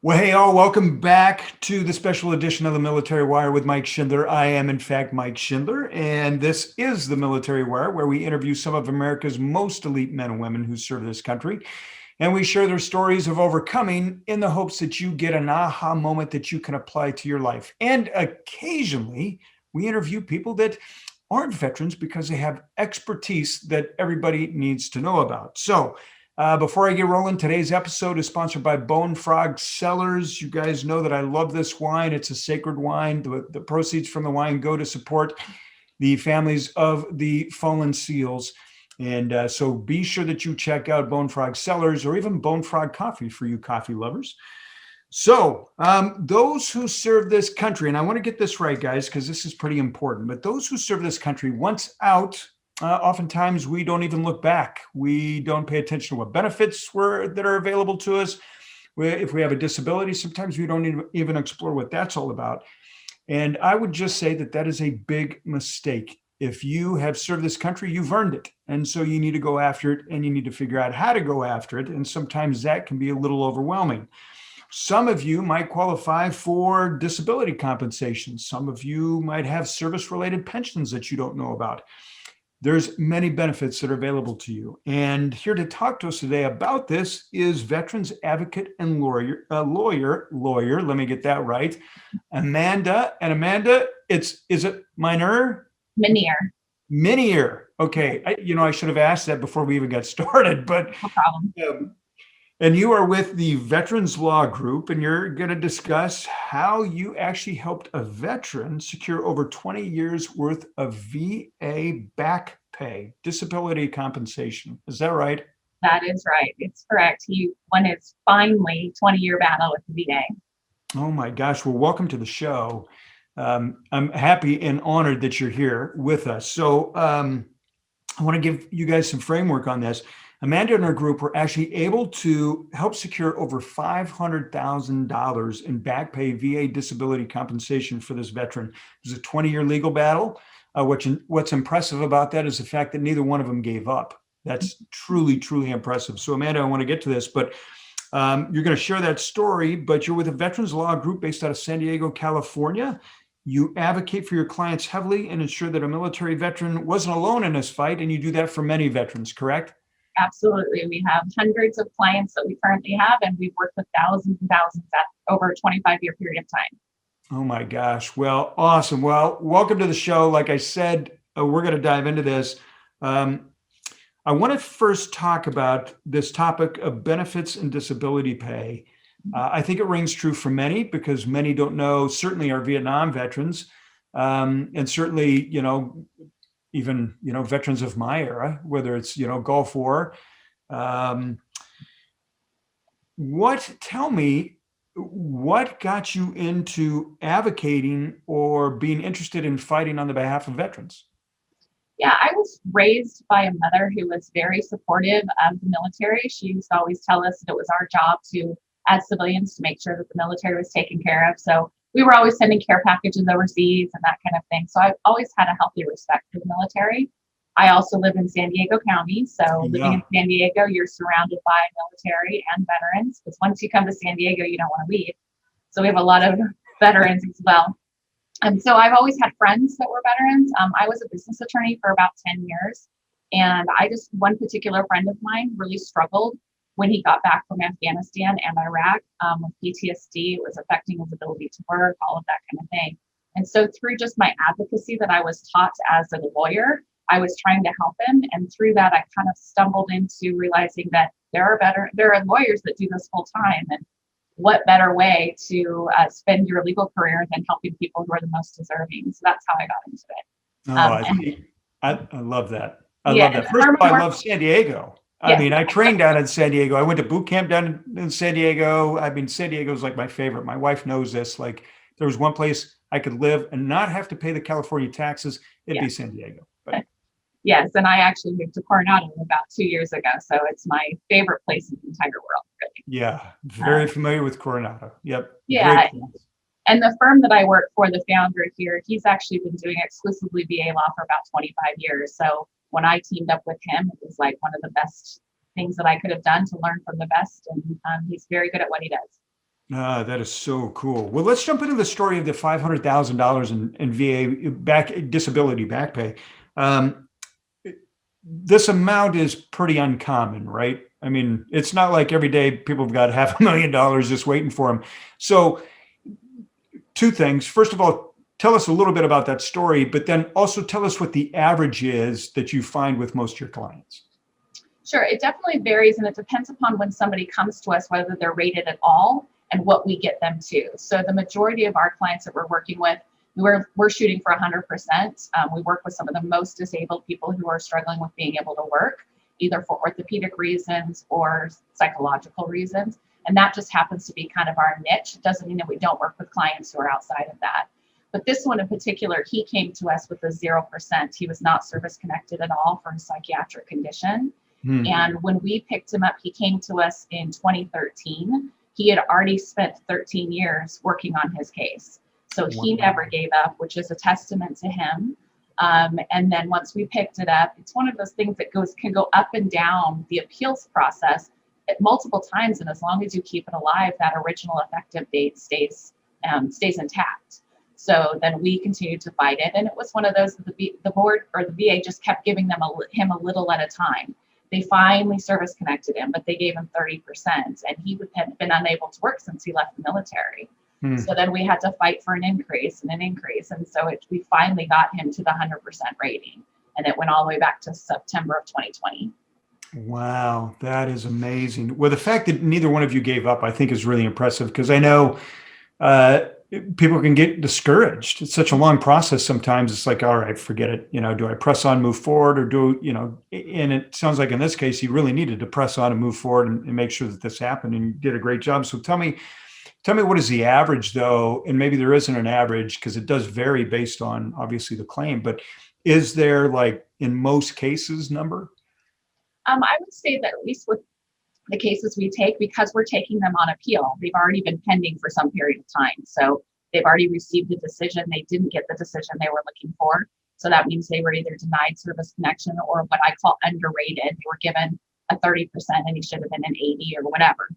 Well, hey, all, welcome back to the special edition of the Military Wire with Mike Schindler. I am, in fact, Mike Schindler, and this is the Military Wire, where we interview some of America's most elite men and women who serve this country. And we share their stories of overcoming in the hopes that you get an aha moment that you can apply to your life. And occasionally, we interview people that aren't veterans because they have expertise that everybody needs to know about. So, before I get rolling, today's episode is sponsored by Bone Frog Cellars. You guys know that I love this wine. It's a sacred wine. The proceeds from the wine go to support the families of the fallen SEALs. And so be sure that you check out Bone Frog Cellars or even Bone Frog Coffee for you coffee lovers. So those who serve this country, and I want to get this right, guys, because this is pretty important, but those who serve this country, once out, oftentimes we don't even look back. We don't pay attention to what benefits that are available to us. If we have a disability, sometimes we don't even explore what that's all about. And I would just say that that is a big mistake. If you have served this country, you've earned it. And so you need to go after it, and you need to figure out how to go after it. And sometimes that can be a little overwhelming. Some of you might qualify for disability compensation. Some of you might have service-related pensions that you don't know about. There's many benefits that are available to you. And here to talk to us today about this is veterans advocate and lawyer, let me get that right, Amanda. And Amanda, is it Minor? Minier. Okay. I should have asked that before we even got started, but No problem. and you are with the Veterans Law Group, and you're going to discuss how you actually helped a veteran secure over 20 years worth of VA back pay, disability compensation. Is that right? That is right. It's correct. He won his finally 20-year battle with the VA. Oh my gosh. Well, welcome to the show. I'm happy and honored that you're here with us. So I want to give you guys some framework on this. Amanda and her group were actually able to help secure over $500,000 in back pay VA disability compensation for this veteran. It was a 20-year legal battle. What's impressive about that is the fact that neither one of them gave up. That's truly, truly impressive. So Amanda, I want to get to this, but you're going to share that story, but you're with a Veterans Law Group based out of San Diego, California. You advocate for your clients heavily and ensure that a military veteran wasn't alone in this fight, and you do that for many veterans, correct? Absolutely. We have hundreds of clients that we currently have, and we've worked with thousands and thousands over a 25-year period of time. Oh my gosh. Well, awesome. Well, welcome to the show. Like I said, we're going to dive into this. I want to first talk about this topic of benefits and disability pay. I think it rings true for many because many don't know, certainly our Vietnam veterans, and certainly, even, veterans of my era, whether it's, Gulf War. Tell me, what got you into advocating or being interested in fighting on the behalf of veterans? Yeah, I was raised by a mother who was very supportive of the military. She used to always tell us that it was our job to, as civilians, to make sure that the military was taken care of. So we were always sending care packages overseas and that kind of thing. So I've always had a healthy respect for the military. I also live in San Diego County. So living in San Diego, you're surrounded by military and veterans, because once you come to San Diego, you don't want to leave. So we have a lot of veterans as well. And so I've always had friends that were veterans. I was a business attorney for about 10 years. And one particular friend of mine really struggled when he got back from Afghanistan and Iraq with PTSD. It was affecting his ability to work, all of that kind of thing. And so through just my advocacy that I was taught as a lawyer, I was trying to help him. And through that, I kind of stumbled into realizing that there are lawyers that do this full time. And what better way to spend your legal career than helping people who are the most deserving? So that's how I got into it. I love that. I love that. First of all, I love San Diego. I mean, I trained down in San Diego. I went to boot camp down in San Diego. I mean, San Diego is like my favorite. My wife knows this. Like, there was one place I could live and not have to pay the California taxes. It'd be San Diego. But yes, and I actually moved to Coronado about 2 years ago. So it's my favorite place in the entire world, really. Yeah, very familiar with Coronado. Yep. Yeah. And the firm that I work for, the founder here, he's actually been doing exclusively VA law for about 25 years. So when I teamed up with him, it was like one of the best things that I could have done to learn from the best. And he's very good at what he does. That is so cool. Well, let's jump into the story of the $500,000 in VA disability back pay. Um, this amount is pretty uncommon, right? I mean, it's not like every day people have got $500,000 just waiting for them. So, two things. First of all, tell us a little bit about that story, but then also tell us what the average is that you find with most of your clients. Sure, it definitely varies, and it depends upon when somebody comes to us, whether they're rated at all and what we get them to. So the majority of our clients that we're working with, we're shooting for 100%. We work with some of the most disabled people who are struggling with being able to work, either for orthopedic reasons or psychological reasons. And that just happens to be kind of our niche. It doesn't mean that we don't work with clients who are outside of that. But this one in particular, he came to us with a 0%. He was not service connected at all for a psychiatric condition. And when we picked him up, he came to us in 2013. He had already spent 13 years working on his case. So he never gave up, which is a testament to him. And then once we picked it up, it's one of those things that can go up and down the appeals process at multiple times. And as long as you keep it alive, that original effective date stays intact. So then we continued to fight it. And it was one of those that the board or the VA just kept giving him a little at a time. They finally service connected him, but they gave him 30%, and he had been unable to work since he left the military. So then we had to fight for an increase. And so we finally got him to the 100% rating, and it went all the way back to September of 2020. Wow, that is amazing. Well, the fact that neither one of you gave up, I think, is really impressive, because I know people can get discouraged. It's such a long process. Sometimes it's like, all right, forget it. Do I press on, move forward, or and it sounds like in this case, you really needed to press on and move forward and make sure that this happened, and you did a great job. So tell me, what is the average though? And maybe there isn't an average, because it does vary based on obviously the claim, but is there, like, in most cases, number? I would say that at least with the cases we take, because we're taking them on appeal, they've already been pending for some period of time. So they've already received the decision. They didn't get the decision they were looking for. So that means they were either denied service connection or what I call underrated. They were given a 30% and he should have been an 80 or whatever.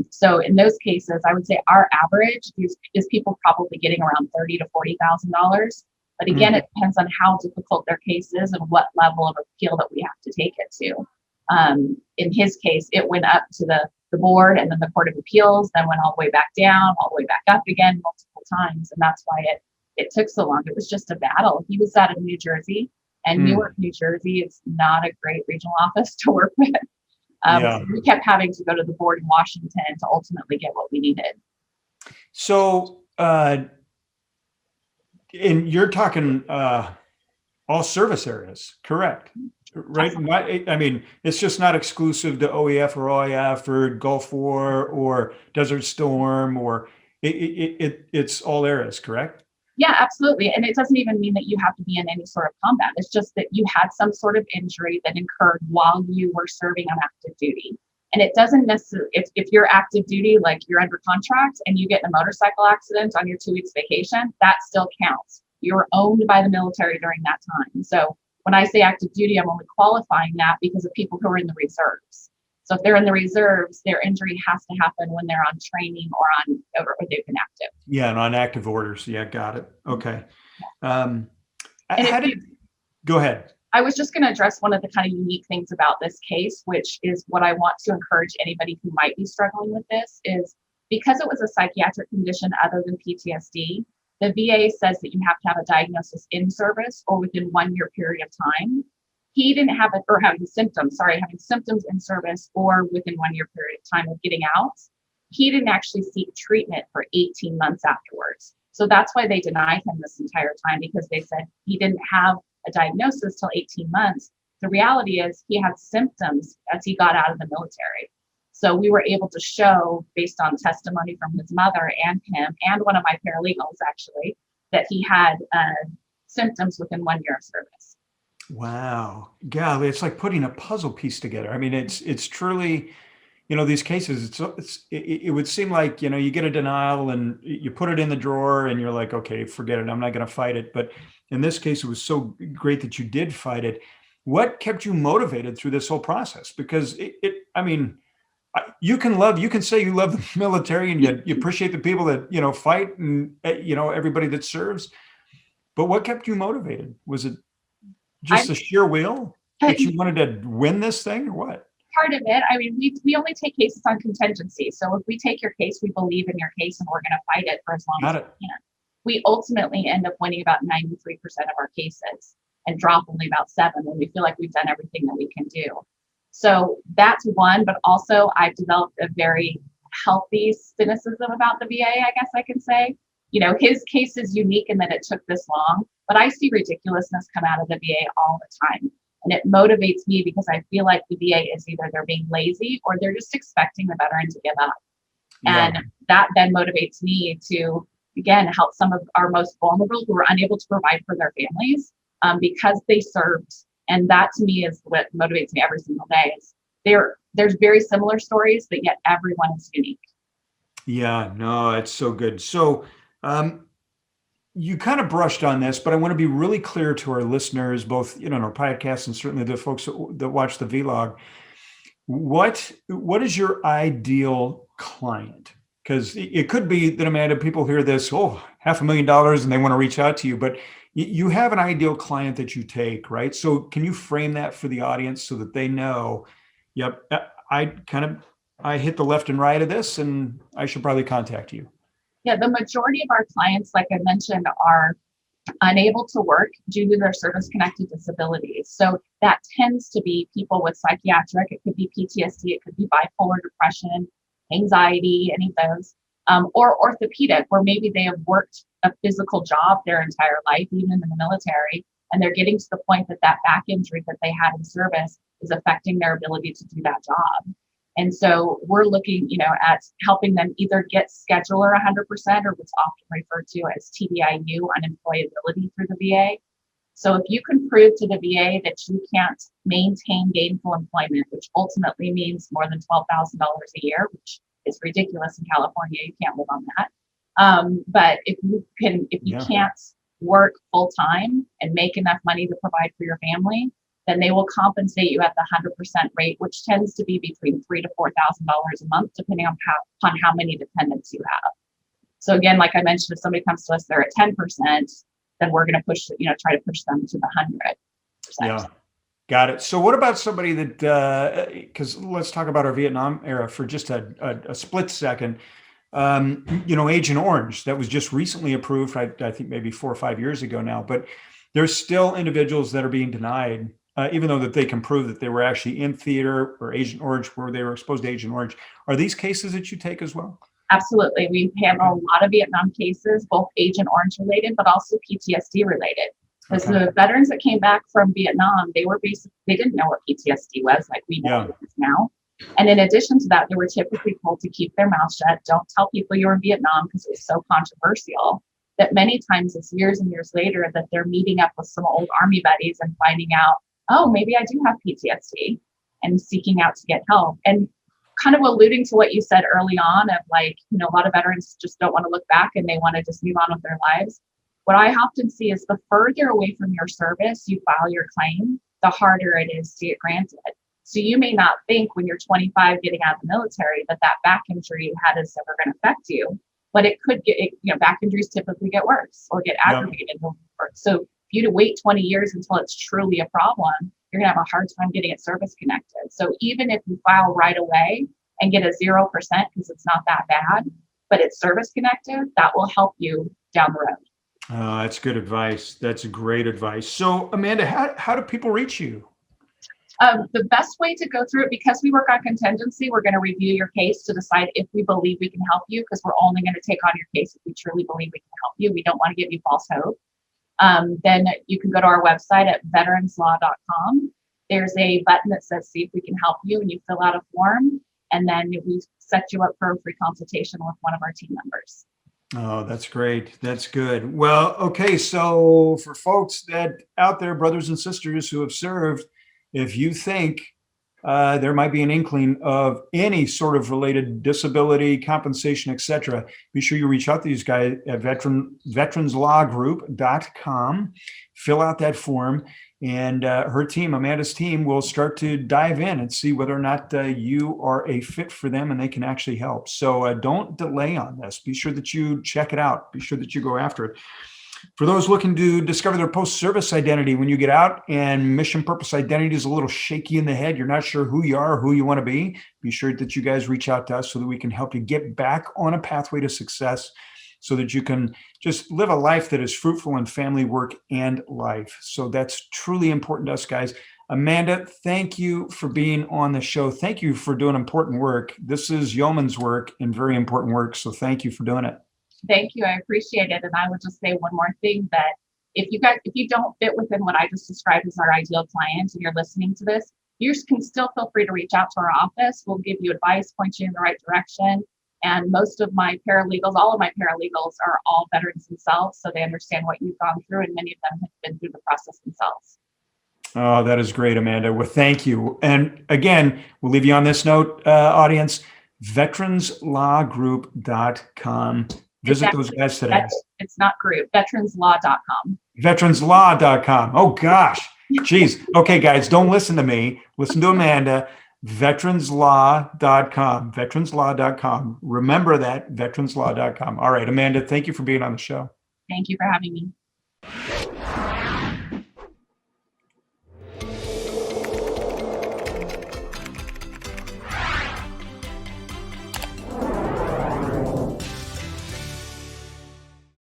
So in those cases, I would say our average is people probably getting around $30,000 to $40,000. But again, it depends on how difficult their case is and what level of appeal that we have to take it to. In his case, it went up to the board and then the Court of Appeals, then went all the way back down, all the way back up again multiple times. And that's why it took so long. It was just a battle. He was out of New Jersey, and Newark, New Jersey is not a great regional office to work with. So we kept having to go to the board in Washington to ultimately get what we needed. So, and you're talking all service areas, correct? Right. I mean, it's just not exclusive to OEF or OIF or Gulf War or Desert Storm, or it's all areas, correct? Yeah, absolutely. And it doesn't even mean that you have to be in any sort of combat. It's just that you had some sort of injury that occurred while you were serving on active duty. And it doesn't necessarily, if you're active duty, like you're under contract and you get in a motorcycle accident on your 2 weeks vacation, that still counts. You're owned by the military during that time. So when I say active duty, I'm only qualifying that because of people who are in the reserves. So if they're in the reserves, their injury has to happen when they're on training or they've been active. Yeah, and on active orders. Yeah, got it. Okay. Go ahead. I was just going to address one of the kind of unique things about this case, which is what I want to encourage anybody who might be struggling with this, is because it was a psychiatric condition other than PTSD, the VA says that you have to have a diagnosis in service or within 1 year period of time. He didn't have it, or having symptoms in service or within 1 year period of time of getting out. He didn't actually seek treatment for 18 months afterwards. So that's why they denied him this entire time, because they said he didn't have a diagnosis till 18 months. The reality is he had symptoms as he got out of the military. So we were able to show, based on testimony from his mother and him and one of my paralegals actually, that he had symptoms within 1 year of service. Wow. Golly, it's like putting a puzzle piece together. I mean, it's truly, these cases, it would seem like, you get a denial and you put it in the drawer and you're like, okay, forget it. I'm not going to fight it. But in this case, it was so great that you did fight it. What kept you motivated through this whole process? Because I mean, You can say you love the military and you appreciate the people that, fight and, everybody that serves. But what kept you motivated? Was it just I'm the sheer will that you wanted to win this thing or what? part of it. I mean, we only take cases on contingency. So if we take your case, we believe in your case and we're going to fight it for as long as Got it. we can. We ultimately end up winning about 93% of our cases and drop only about 7 when we feel like we've done everything that we can do. So that's one, but also I've developed a very healthy cynicism about the VA, I guess I can say. His case is unique in that it took this long, but I see ridiculousness come out of the VA all the time. And it motivates me because I feel like the VA is either they're being lazy or they're just expecting the veteran to give up. Yeah. And that then motivates me to, again, help some of our most vulnerable who are unable to provide for their families because they served. And that to me is what motivates me every single day. There's very similar stories, but yet everyone is unique. Yeah, no, it's so good. So, you kind of brushed on this, but I want to be really clear to our listeners, both in our podcast and certainly the folks that watch the vlog. What is your ideal client? Because it could be that, Amanda, people hear this, $500,000 and they want to reach out to you, but you have an ideal client that you take, right? So can you frame that for the audience so that they know, yep, I hit the left and right of this and I should probably contact you. Yeah, the majority of our clients, like I mentioned, are unable to work due to their service-connected disabilities. So that tends to be people with psychiatric, it could be PTSD, it could be bipolar depression, anxiety, any of those, or orthopedic, where maybe they have worked a physical job their entire life, even in the military, and they're getting to the point that back injury that they had in service is affecting their ability to do that job. And so we're looking, at helping them either get scheduler 100% or what's often referred to as TDIU, unemployability through the VA. So if you can prove to the VA that you can't maintain gainful employment, which ultimately means more than $12,000 a year, which is ridiculous in California, you can't live on that. But if you can't work full time and make enough money to provide for your family, then they will compensate you at the 100% rate, which tends to be between $3,000 to $4,000 a month, depending on how many dependents you have. So again, like I mentioned, if somebody comes to us, they're at 10%, then we're going to try to push them to the 100%. Yeah, got it. So what about somebody that, because let's talk about our Vietnam era for just a split second. Agent Orange, that was just recently approved, I think maybe 4 or 5 years ago now, but there's still individuals that are being denied, even though that they can prove that they were actually in theater or Agent Orange, where they were exposed to Agent Orange. Are these cases that you take as well? Absolutely. We handle a lot of Vietnam cases, both Agent Orange related, but also PTSD related. Because the veterans that came back from Vietnam, they didn't know what PTSD was like we know it is now. And in addition to that, they were typically told to keep their mouth shut. Don't tell people you were in Vietnam because it was so controversial that many times it's years and years later that they're meeting up with some old Army buddies and finding out, oh, maybe I do have PTSD, and seeking out to get help. And kind of alluding to what you said early on of a lot of veterans just don't want to look back and they want to just move on with their lives. What I often see is the further away from your service you file your claim, the harder it is to get granted. So you may not think when you're 25 getting out of the military that back injury you had is ever going to affect you, but it could get, back injuries typically get worse or get aggravated. So if you wait 20 years until it's truly a problem, you're going to have a hard time getting it service connected. So even if you file right away and get a 0% because it's not that bad, but it's service connected, that will help you down the road. That's good advice. That's great advice. So Amanda, how do people reach you? The best way to go through it, because we work on contingency, we're going to review your case to decide if we believe we can help you, because we're only going to take on your case if we truly believe we can help you. We don't want to give you false hope. Then you can go to our website at veteranslaw.com. There's a button that says see if we can help you, and you fill out a form, and then we set you up for a free consultation with one of our team members. Oh, that's great. That's good. Well, okay. So for folks that out there, brothers and sisters who have served, if you think there might be an inkling of any sort of related disability, compensation, etc., be sure you reach out to these guys at veteranslawgroup.com. Fill out that form, and her team, Amanda's team, will start to dive in and see whether or not you are a fit for them and they can actually help. So don't delay on this. Be sure that you check it out. Be sure that you go after it. For those looking to discover their post-service identity when you get out and mission purpose identity is a little shaky in the head, you're not sure who you are or who you want to be sure that you guys reach out to us so that we can help you get back on a pathway to success so that you can just live a life that is fruitful in family, work, and life. So that's truly important to us, guys. Amanda, thank you for being on the show. Thank you for doing important work. This is yeoman's work and very important work. So thank you for doing it. Thank you. I appreciate it. And I would just say one more thing, that if you don't fit within what I just described as our ideal client and you're listening to this, you can still feel free to reach out to our office. We'll give you advice, point you in the right direction. And most of my paralegals, all of my paralegals are all veterans themselves. So they understand what you've gone through, and many of them have been through the process themselves. Oh, that is great, Amanda. Well, thank you. And again, we'll leave you on this note, audience, veteranslawgroup.com. Visit those guys today. It's not group, veteranslaw.com. Veteranslaw.com. Oh, gosh. Geez. Okay, guys, don't listen to me. Listen to Amanda. Veteranslaw.com. Veteranslaw.com. Remember that, veteranslaw.com. All right, Amanda, thank you for being on the show. Thank you for having me.